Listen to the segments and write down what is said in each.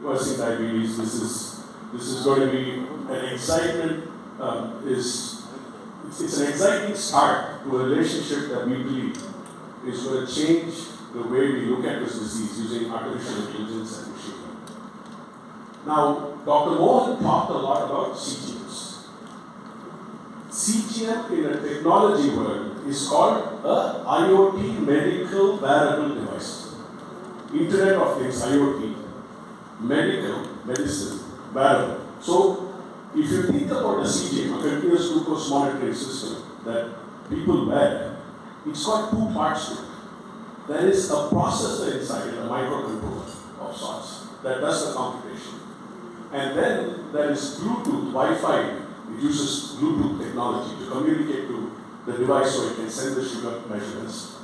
reversing diabetes. This is going to be an excitement. It's an exciting start to a relationship that we believe is going to change the way we look at this disease using artificial intelligence and machine learning. Now, Dr. Mohan talked a lot about CGMs. CGM in a technology world is called a IoT medical wearable device. Internet of Things, IoT, medicine, wearable. So, if you think about a CGM, a continuous glucose monitoring system that people wear, it's got two parts to it. There is a processor inside it, a microcontroller of sorts, that does the computation. And then there is Bluetooth, Wi-Fi. It uses Bluetooth technology to communicate to the device so it can send the sugar measurements.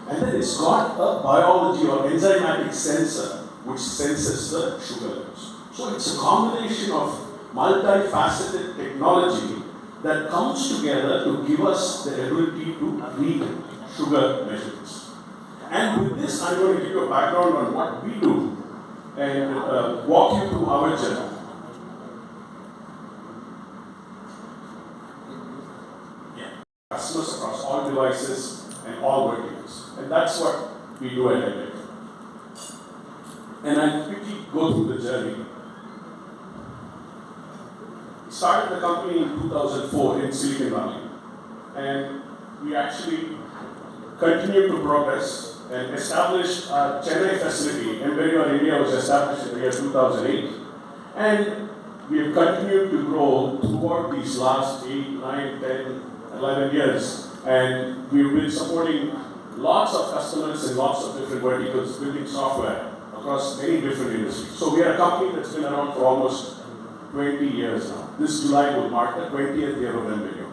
And then it's got a biology or enzymatic sensor which senses the sugar levels. So it's a combination of multifaceted technology that comes together to give us the ability to read sugar measurements. And with this, I'm going to give you a background on what we do and walk you through our journey. Customers across all devices and all verticals. And that's what we do at MDRF. And I'll quickly go through the journey. We started the company in 2004 in Silicon Valley. And we actually continued to progress and established our Chennai facility. embedUR India was established in the year 2008. And we have continued to grow throughout these last 8, 9, 10, 11 years, and we've been supporting lots of customers in lots of different verticals, building software across many different industries. So we are a company that's been around for almost 20 years now. This July will mark the 20th year of embedUR.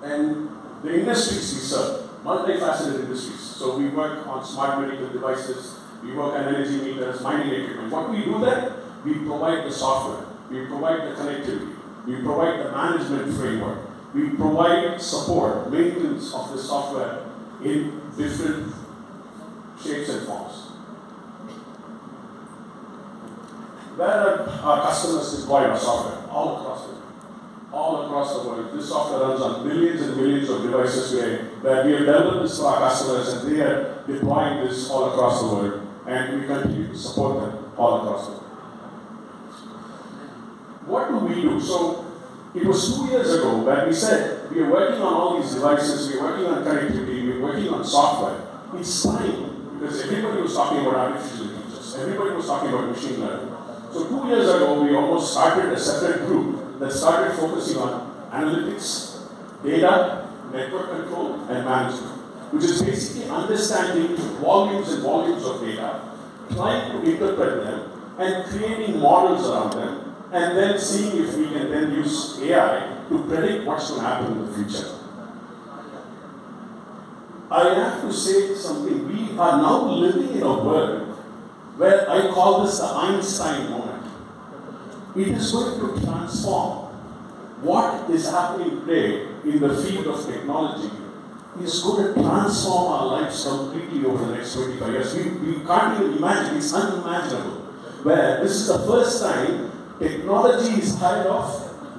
And the industries we serve, multifaceted industries. So we work on smart medical devices, we work on energy meters, mining equipment. What we do there, we provide the software, we provide the connectivity, we provide the management framework. We provide support, maintenance of the software in different shapes and forms. Where are our customers deploy our software? All across the world. All across the world. This software runs on millions and millions of devices where we have developed this for our customers and they are deploying this all across the world. And we continue to support them all across the world. What do we do? So, it was 2 years ago where we said, we are working on all these devices, we are working on connectivity, we are working on software. It's time, because everybody was talking about artificial intelligence, everybody was talking about machine learning. So 2 years ago, we almost started a separate group that started focusing on analytics, data, network control, and management, which is basically understanding volumes and volumes of data, trying to interpret them, and creating models around them, and then seeing if we can then use AI to predict what's going to happen in the future. I have to say something. We are now living in a world where I call this the Einstein moment. It is going to transform what is happening today in the field of technology. Is going to transform our lives completely over the next 25 years. We can't even imagine, it's unimaginable. Where this is the first time technology is ahead of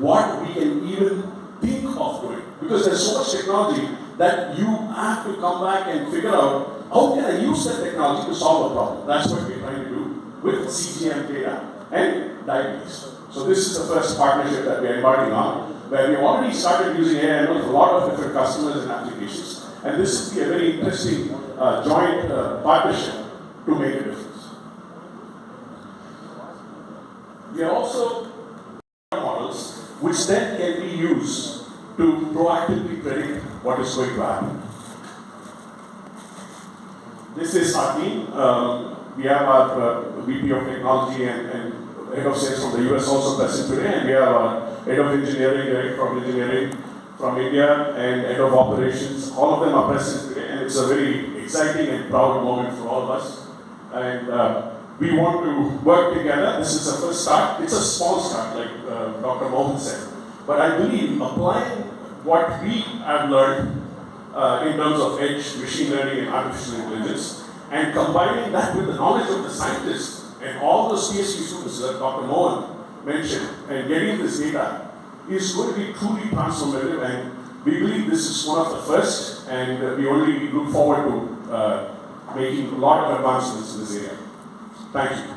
what we can even think of doing. Because there's so much technology that you have to come back and figure out how can I use that technology to solve a problem. That's what we're trying to do with CGM data and diabetes. So this is the first partnership that we're embarking on, where we already started using AI for a lot of different customers and applications. And this will be a very interesting joint partnership to make a difference. We are also models which then can be used to proactively predict what is going to happen. This is our team. We have our VP of Technology and Head of Sales from the US also present today, and we have our Head of Engineering, Director of Engineering from India, and Head of Operations. All of them are present today, and it's a very exciting and proud moment for all of us. And we want to work together. This is the first start. It's a small start, like Dr. Mohan said. But I believe applying what we have learned in terms of edge, machine learning, and artificial intelligence, and combining that with the knowledge of the scientists And all those PhD students that Dr. Mohan mentioned, and getting this data is going to be truly transformative, and we believe this is one of the first, and we only look forward to making a lot of advancements in this area. Thank you.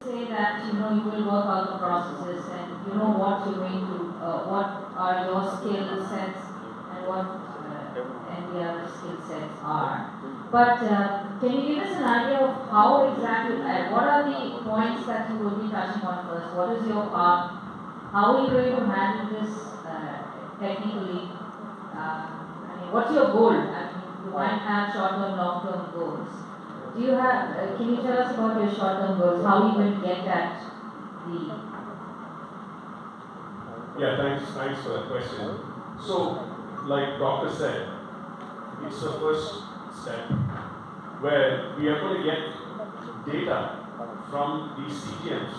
Say that you will work out the processes and you know what you're going to, what are your skill sets and what MDRF skill sets are. But can you give us an idea of how exactly, what are the points that you will be touching on first? What is your how are you going to handle this technically? What's your goal? You might have short-term, long-term goals. Do you have? Can you tell us about your short-term goals? How are you going to get at the? Yeah, thanks for that question. So, like Doctor said, it's the first step where we are going to get data from these CTMs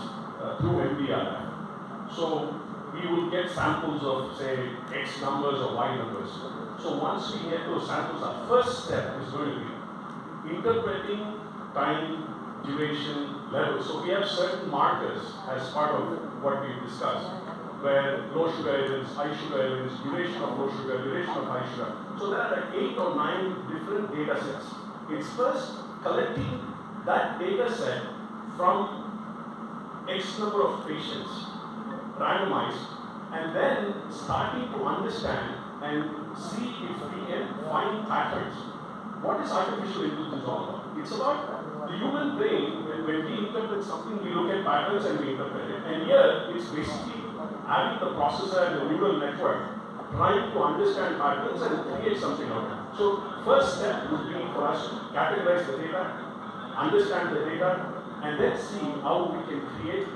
through MDRF. So we will get samples of, say, X numbers or Y numbers. So once we get those samples, our first step is going to be interpreting time, duration, level. So we have certain markers as part of what we've discussed, where low sugar levels, high sugar levels, duration of low sugar, duration of high sugar. So there are like 8 or 9 different data sets. It's first collecting that data set from X number of patients, randomized, and then starting to understand and see if we can find patterns. What is artificial intelligence all about? It's about the human brain. When we interpret something, we look at patterns and we interpret it. And here, it's basically having the processor and the neural network trying to understand patterns and create something out of it. So, first step would be for us to categorize the data, understand the data, and then see how we can create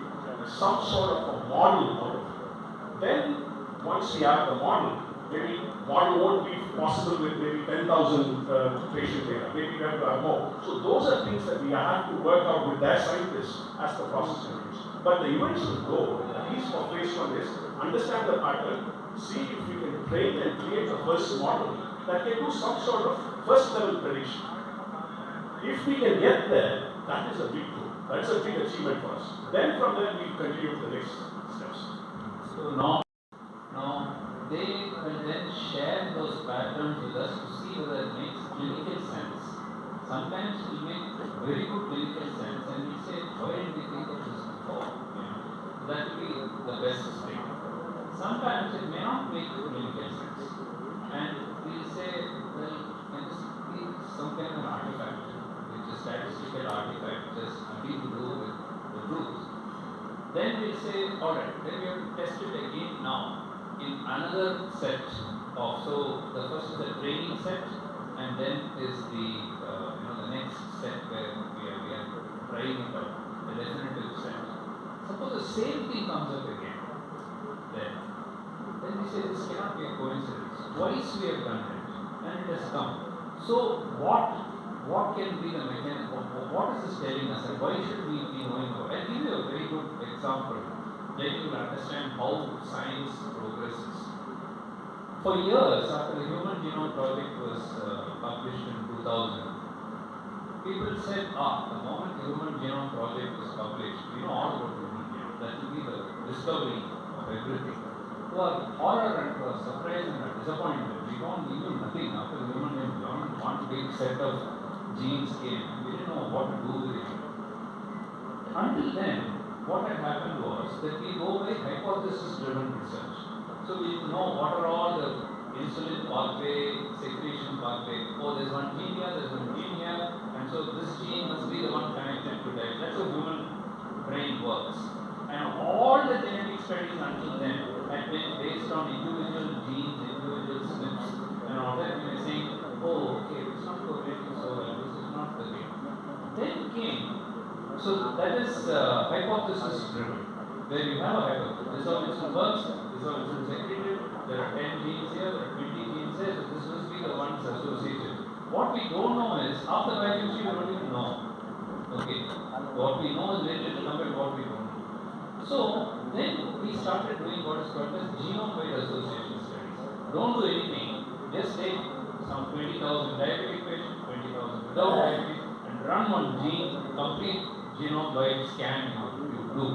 some sort of a model out of it. Then, once we have the model, maybe model won't be possible with maybe 10,000 patient data. Maybe we have to have more. So those are things that we have to work out with their scientists as the process continues. But the eventual goal, at least for phase 1, is understand the pattern, see if we can train and create a first model that can do some sort of first level prediction. If we can get there, that is a big goal. That's a big achievement for us. Then from there we continue to the next steps. So now they will then share those patterns with us to see whether it makes clinical sense. Sometimes it will make very good clinical sense and we say, why didn't we think of this before? That will be the best thing. Sometimes it may not make clinical sense. And we say, well, can this be some kind of an artifact, which is statistical artifact, just nothing to do with the truth. Then we say, alright, then we have to test it again now in another set of, so the first is the training set, and then is the the next set where we are trying it out, the definitive set. Suppose the same thing comes up again, then we say this cannot be a coincidence. Twice we have done it, and it has come. So what can be the mechanism? What is this telling us, and why should we be knowing about it? I'll give you a very good example. Then you will understand how science progresses. For years, after the Human Genome Project was published in 2000, people said, the moment the Human Genome Project was published, we know all about the human genome. That will be the discovery of everything. To our horror and to our surprise and our disappointment, we found even nothing after the human genome. One big set of genes came, and we didn't know what to do with it. until then, what had happened was that we go by hypothesis-driven research. So we know what are all the insulin pathway, secretion pathway. Oh, there's one gene here, there's one gene here, and so this gene must be the one connected to that. That's how human brain works. And all the genetic studies until then had been based on individual genes, individual SNPs, and all that. We were saying, oh, okay, it's not correlating so well, this is not the way. Then came, so that is hypothesis driven, where you have a hypothesis. This is how insulin works, this is how insulin is secreted, there are 10 genes here, there are 20 genes here, so this must be the ones associated. What we don't know is, after biology we don't even know. Okay, what we know is very little compared to what we don't know. So then we started doing what is called as genome-wide association studies. Don't do anything, just take some 20,000 diabetic patients, 20,000 without diabetes, and run one gene, complete genome-wide scan you do.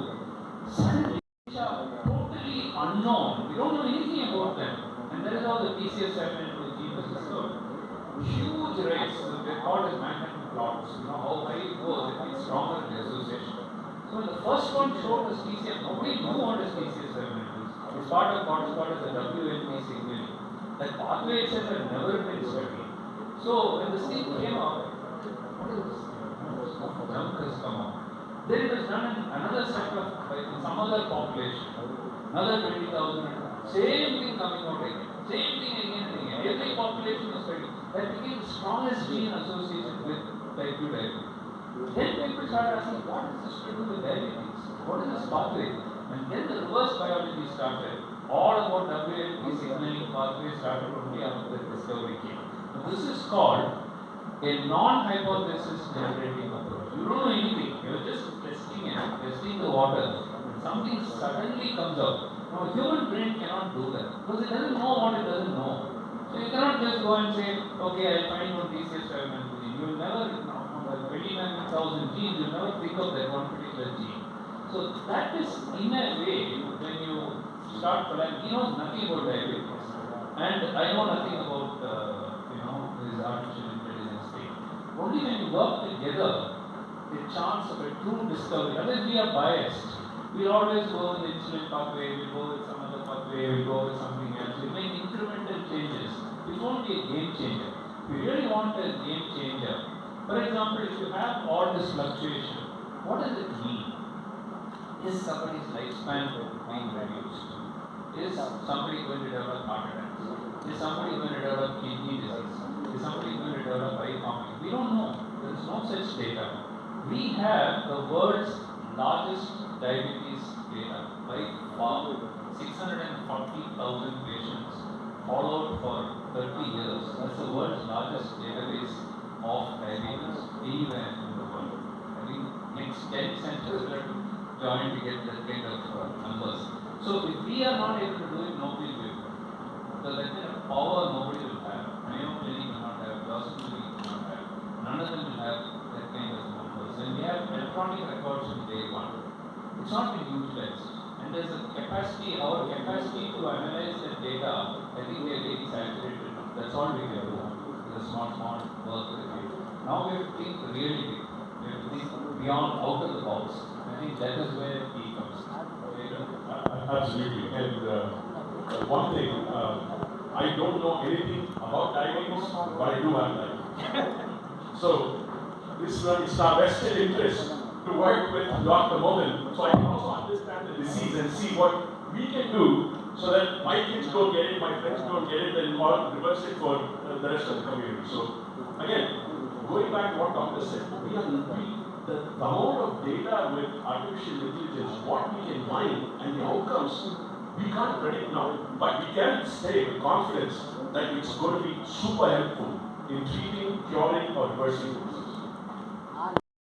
Suddenly, which are totally unknown, we don't know anything about them, and that is how the PCS7 gene was discovered. Huge rates, so they're called as Manhattan plots. You know how high it goes, it gets stronger in the association. So when the first one showed us PCS, nobody knew what is PCS7 is. It's part of what is called as the WNP signaling. That pathway itself had never been studied. So when this thing came out, what is this? Junk has come out. Then it was done in another set of, in some other population, another 20,000, same thing coming out again, same thing again and again. Every population was studied. That became the strongest gene associated with type 2 diabetes. Then people started asking, what is this to do with diabetes? What is this pathway? And then the reverse biology started. All about WNP signaling pathway started only after the discovery came. Now this is called a non-hypothesis generating approach. You don't know anything. You're just testing the water. And something suddenly comes out. Now a human brain cannot do that because it doesn't know what it doesn't know. So you cannot just go and say, okay, I'll find one PCS7 gene. You will never, 29,000 genes, you'll never pick up that one particular gene. So that is, in a way, when you start collaborating, he knows nothing about diabetes. And I know nothing about, this artificial intelligence thing. Only when you work together, the chance of a true discovery, otherwise we are biased. We'll always go with the insulin pathway, we'll go with some other pathway, we'll go with something else. We'll make incremental changes. It won't be a game changer. If you really want a game changer, for example, if you have all this fluctuation, what does it mean? Is somebody's lifespan being reduced? Is somebody going to develop heart attacks? Is somebody going to develop kidney disease? Is somebody going to develop eye conflict? We don't know. There is no such data. We have the world's largest diabetes data by far, 640,000 patients followed for 30 years. That's the world's largest database of diabetes anywhere in the world. I think next 10 centers will join to get that kind of numbers. So if we are not able to do it, nobody will. So that kind of power nobody will have. Mayo Clinic will not have, Dawson Clinic will not have. None of them will have that kind of numbers. And we have electronic records from day one. It's not been utilized. And there's a capacity, our capacity to analyze that data, I think we are really saturated. That's all we can do. The small work that we do. Now we have to think really big. We have to think beyond, out of the box. I think that is where he comes. Absolutely. And one thing, I don't know anything about diabetes, but I do have diabetes. So it's our vested interest to work with Dr. Mohan, so I can also understand the disease and see what we can do so that my kids don't get it, my friends don't get it, and or reverse it for the rest of the community. So again, going back to what Doctor said, the amount of data with artificial intelligence, what we can mine and the outcomes, we can't predict now. But we can say with confidence that it's going to be super helpful in treating, curing, or reversing disease.